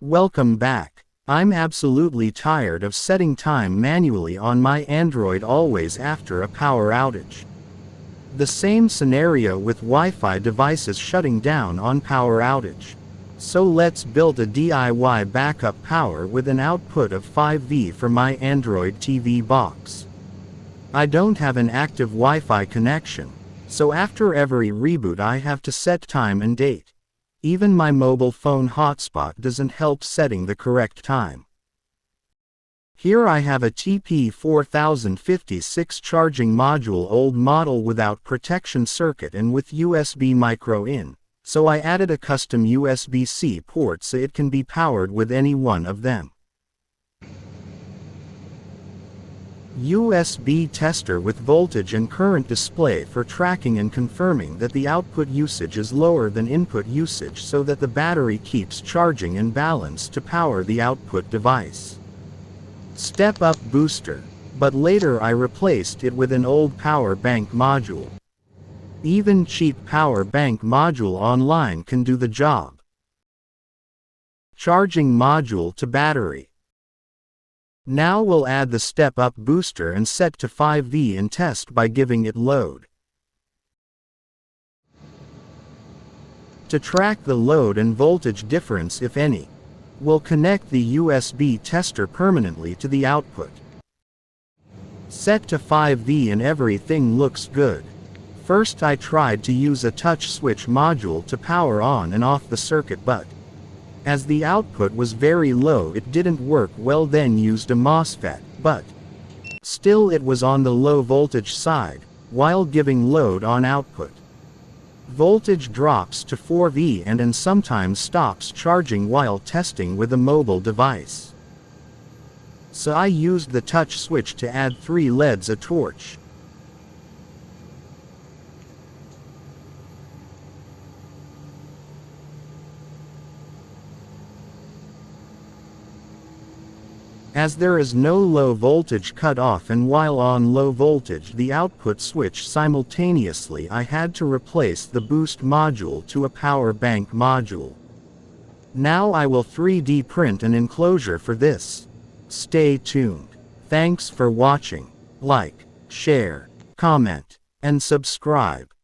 Welcome back. I'm absolutely tired of setting time manually on my Android always after a power outage. The same scenario with Wi-Fi devices shutting down on power outage. So let's build a DIY backup power with an output of 5V for my Android TV box. I don't have an active Wi-Fi connection, so after every reboot I have to set time and date. Even my mobile phone hotspot doesn't help setting the correct time. Here I have a TP4056 charging module, old model without protection circuit and with USB micro in, so I added a custom USB-C port so it can be powered with any one of them. USB tester with voltage and current display for tracking and confirming that the output usage is lower than input usage so that the battery keeps charging and balanced to power the output device. Step-up booster, but later I replaced it with an old power bank module. Even cheap power bank module online can do the job. Charging module to battery. Now we'll add the step-up booster and set to 5V and test by giving it load. To track the load and voltage difference if any, we'll connect the USB tester permanently to the output. Set to 5V and everything looks good. First I tried to use a touch switch module to power on and off the circuit, but as the output was very low it didn't work well, then used a MOSFET, but still it was on the low voltage side, while giving load on output. Voltage drops to 4V and sometimes stops charging while testing with a mobile device. So I used the touch switch to add 3 LEDs a torch. As there is no low voltage cutoff and while on low voltage the output switch simultaneously, I had to replace the boost module to a power bank module. Now I will 3D print an enclosure for this. Stay tuned. Thanks for watching. Like, share, comment, and subscribe.